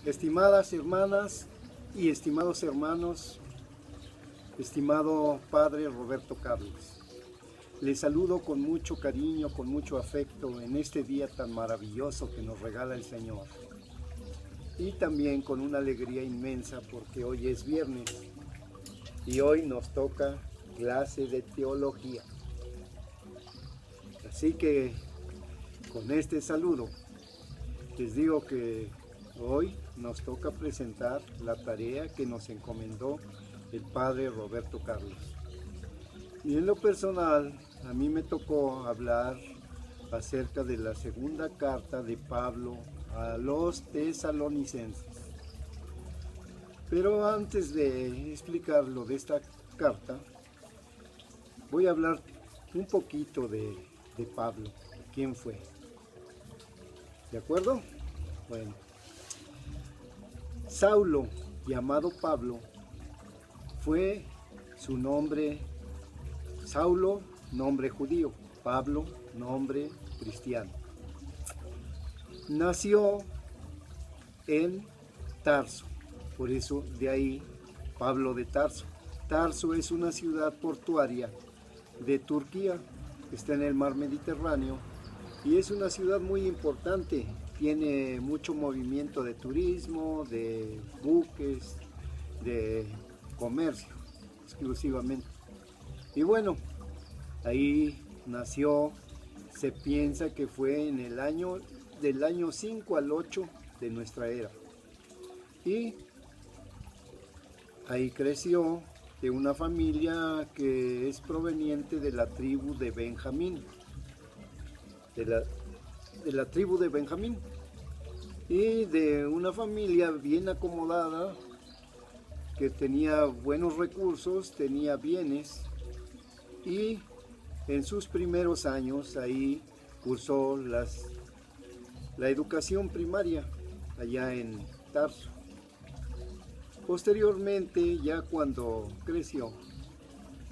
Estimadas hermanas y estimados hermanos, estimado Padre Roberto Carlos, les saludo con mucho cariño, con mucho afecto en este día tan maravilloso que nos regala el Señor. Y también con una alegría inmensa porque hoy es viernes y hoy nos toca clase de teología. Así que con este saludo les digo que hoy nos toca presentar la tarea que nos encomendó el Padre Roberto Carlos. Y en lo personal, a mí me tocó hablar acerca de la segunda carta de Pablo a los tesalonicenses. Pero antes de explicar lo de esta carta, voy a hablar un poquito de Pablo, quién fue. ¿De acuerdo? Bueno, Saulo, llamado Pablo, fue su nombre. Saulo, nombre judío; Pablo, nombre cristiano. Nació en Tarso, por eso de ahí Pablo de Tarso. Tarso es una ciudad portuaria de Turquía, está en el mar Mediterráneo y es una ciudad muy importante. Tiene mucho movimiento de turismo, de buques, de comercio exclusivamente. Y bueno, ahí nació, se piensa que fue en el año del año 5 al 8 de nuestra era. Y ahí creció de una familia que es proveniente de la tribu de Benjamín. De la tribu de Benjamín. Y de una familia bien acomodada, que tenía buenos recursos, tenía bienes, y en sus primeros años ahí cursó la educación primaria allá en Tarso. Posteriormente, ya cuando creció,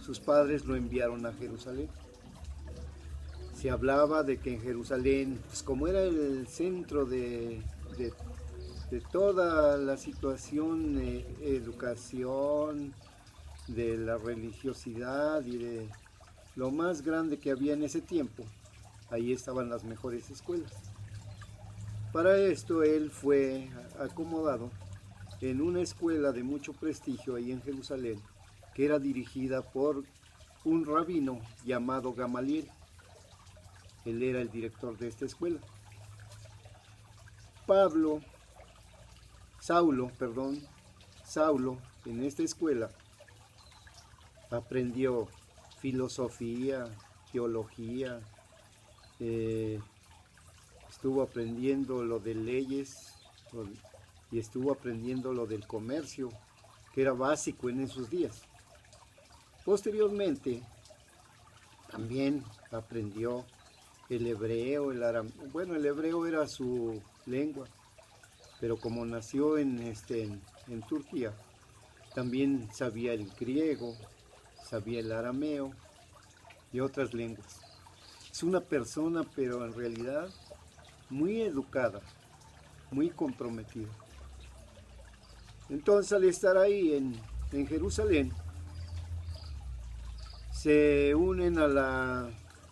sus padres lo enviaron a Jerusalén. Se hablaba de que en Jerusalén, pues como era el centro de toda la situación, educación, de la religiosidad y de lo más grande que había en ese tiempo, ahí estaban las mejores escuelas. Para esto él fue acomodado en una escuela de mucho prestigio ahí en Jerusalén, que era dirigida por un rabino llamado Gamaliel. Él era el director de esta escuela. Saulo, en esta escuela aprendió filosofía, teología, estuvo aprendiendo lo de leyes y estuvo aprendiendo lo del comercio, que era básico en esos días. Posteriormente, también aprendió el hebreo, el arameo. Bueno, el hebreo era su lengua, pero como nació en Turquía, también sabía el griego, sabía el arameo y otras lenguas. Es una persona, pero en realidad muy educada, muy comprometida. Entonces, al estar ahí en Jerusalén, se unen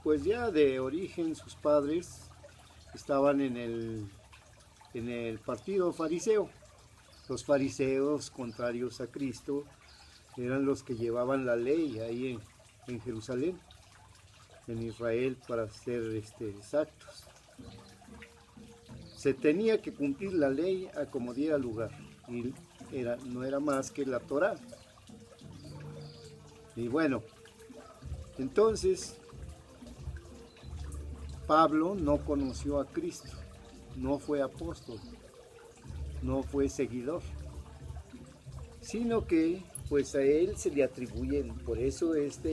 pues ya de origen sus padres estaban en el partido fariseo. Los fariseos, contrarios a Cristo, eran los que llevaban la ley ahí en Jerusalén, en Israel, para ser exactos. Se tenía que cumplir la ley a como diera lugar, y no era más que la Torá. Y bueno, entonces Pablo no conoció a Cristo, no fue apóstol, no fue seguidor, sino que pues a él se le atribuyen, por eso esto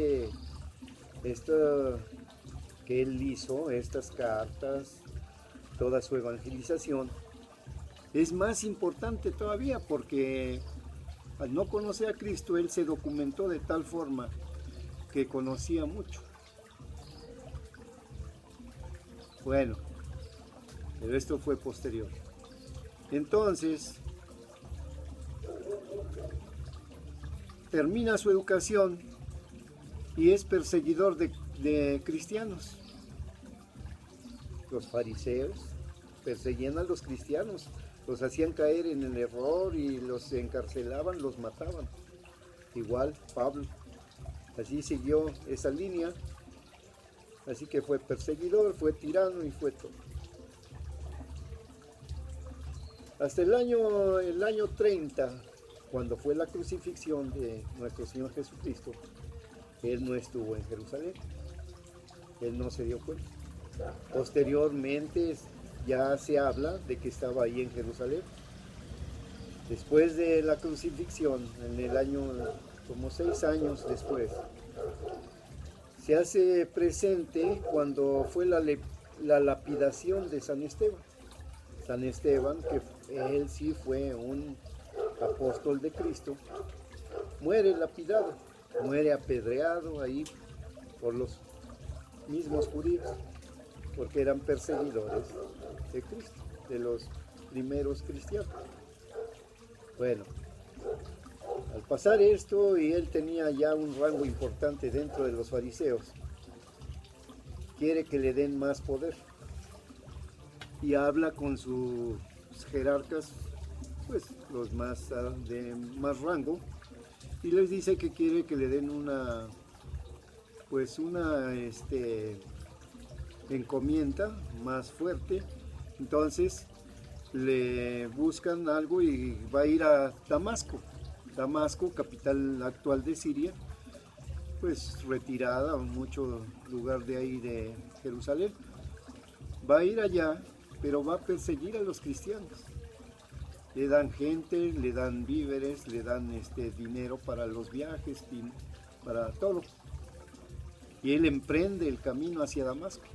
que él hizo, estas cartas, toda su evangelización, es más importante todavía, porque al no conocer a Cristo, él se documentó de tal forma que conocía mucho. Bueno, pero esto fue posterior. Entonces, termina su educación y es perseguidor de cristianos. Los fariseos perseguían a los cristianos, los hacían caer en el error y los encarcelaban, los mataban. Igual Pablo, así siguió esa línea, así que fue perseguidor, fue tirano y fue todo. Hasta el año 30, cuando fue la crucifixión de nuestro Señor Jesucristo, él no estuvo en Jerusalén, él no se dio cuenta. Posteriormente ya se habla de que estaba ahí en Jerusalén. Después de la crucifixión, en el año, como 6 años después, se hace presente cuando fue la lapidación de San Esteban. San Esteban, que él sí fue un apóstol de Cristo, muere lapidado, muere apedreado ahí por los mismos judíos, porque eran perseguidores de Cristo, de los primeros cristianos. Bueno, al pasar esto, y él tenía ya un rango importante dentro de los fariseos, quiere que le den más poder. Y habla con sus jerarcas, pues los más de más rango, y les dice que quiere que le den una encomienda más fuerte. Entonces le buscan algo y va a ir a Damasco, capital actual de Siria, pues retirada, mucho lugar de ahí de Jerusalén. Va a ir allá, pero va a perseguir a los cristianos. Le dan gente, le dan víveres, le dan dinero para los viajes, para todo. Y él emprende el camino hacia Damasco.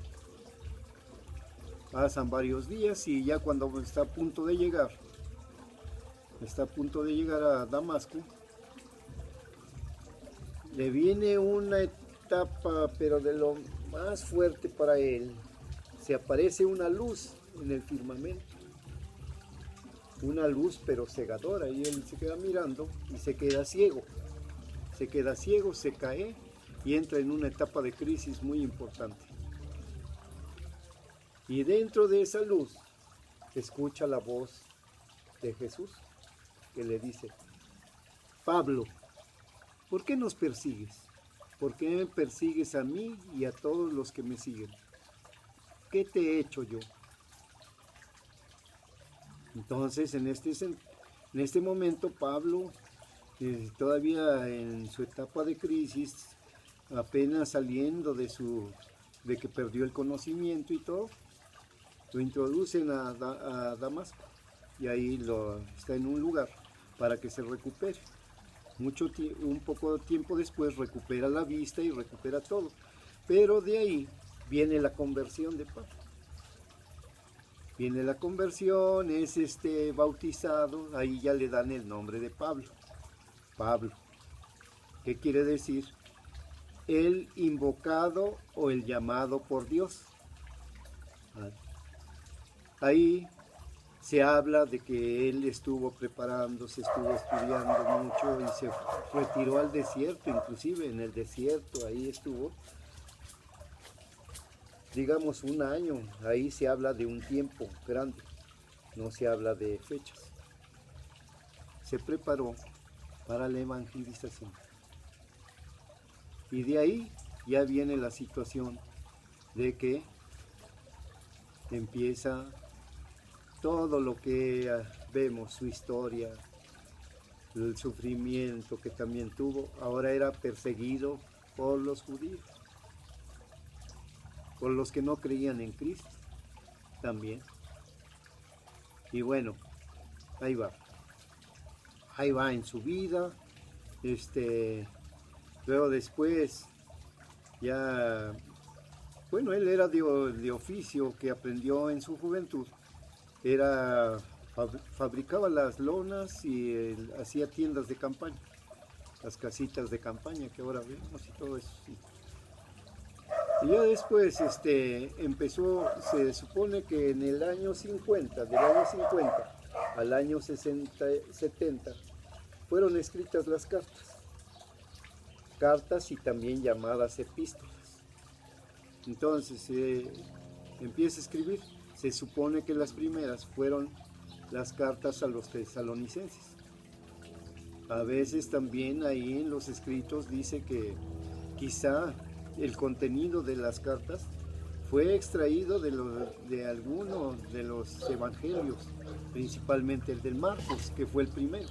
Pasan varios días y ya cuando está a punto de llegar a Damasco, le viene una etapa, pero de lo más fuerte para él. Se aparece una luz en el firmamento, una luz pero cegadora, y él se queda mirando y se queda ciego, se cae y entra en una etapa de crisis muy importante. Y dentro de esa luz escucha la voz de Jesús que le dice: Pablo, ¿por qué nos persigues? ¿Por qué me persigues a mí y a todos los que me siguen? ¿Qué te he hecho yo? Entonces, en este momento, Pablo, todavía en su etapa de crisis, apenas saliendo de que perdió el conocimiento y todo, lo introducen a Damasco, y ahí está en un lugar para que se recupere. Un poco de tiempo después recupera la vista y recupera todo, pero de ahí viene la conversión de Pablo. Viene la conversión, es bautizado, ahí ya le dan el nombre de Pablo. Pablo, ¿qué quiere decir? El invocado o el llamado por Dios. Ahí se habla de que él estuvo preparándose, estuvo estudiando mucho y se retiró al desierto, inclusive en el desierto, ahí estuvo, digamos, 1 año. Ahí se habla de un tiempo grande, no se habla de fechas. Se preparó para la evangelización. Y de ahí ya viene la situación de que empieza todo lo que vemos, su historia, el sufrimiento que también tuvo. Ahora era perseguido por los judíos, por los que no creían en Cristo también. Y bueno, ahí va en su vida. Luego después ya, bueno, él era de oficio que aprendió en su juventud. Fabricaba las lonas y hacía tiendas de campaña, las casitas de campaña que ahora vemos y todo eso. Sí. Y ya después empezó, se supone que en el año 50, del año 50 al año 70, fueron escritas las cartas y también llamadas epístolas. Entonces empieza a escribir. Se supone que las primeras fueron las cartas a los tesalonicenses. A veces también ahí en los escritos dice que quizá el contenido de las cartas fue extraído de alguno de los evangelios, principalmente el del Marcos, que fue el primero.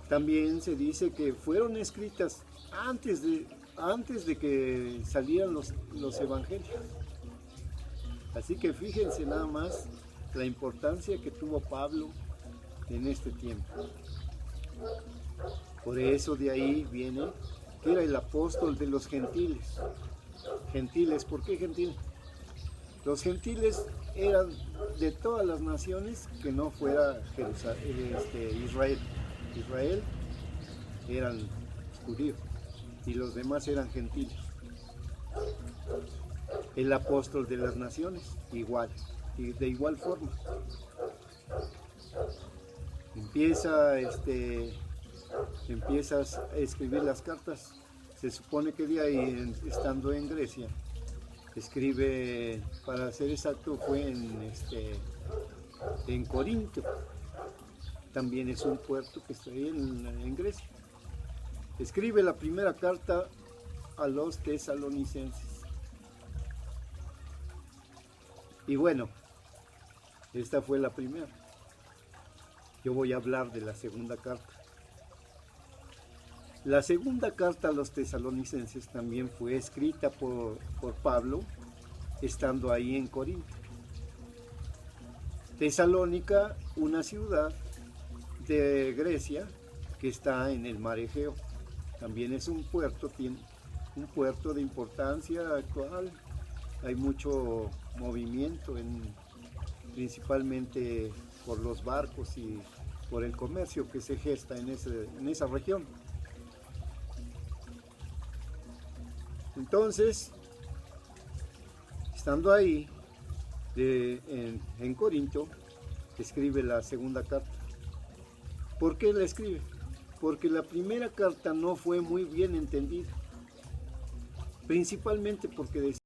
También se dice que fueron escritas antes de que salieran los evangelios. Así que fíjense nada más la importancia que tuvo Pablo en este tiempo. Por eso de ahí viene que era el apóstol de los gentiles. Gentiles, ¿por qué gentiles? Los gentiles eran de todas las naciones que no fuera Israel. Israel eran judíos y los demás eran gentiles. El apóstol de las naciones, igual, y de igual forma. Empiezas a escribir las cartas. Se supone que de ahí, estando en Grecia, escribe, para ser exacto, fue en Corinto. También es un puerto que está ahí en Grecia. Escribe la primera carta a los tesalonicenses. Y bueno, esta fue la primera. Yo voy a hablar de la segunda carta. La segunda carta a los tesalonicenses también fue escrita por Pablo, estando ahí en Corinto. Tesalónica, una ciudad de Grecia que está en el mar Egeo. También es un puerto, tiene un puerto de importancia actual. Hay mucho movimiento, principalmente por los barcos y por el comercio que se gesta en esa región. Entonces, estando ahí en Corinto, escribe la segunda carta. ¿Por qué la escribe? Porque la primera carta no fue muy bien entendida, principalmente porque decía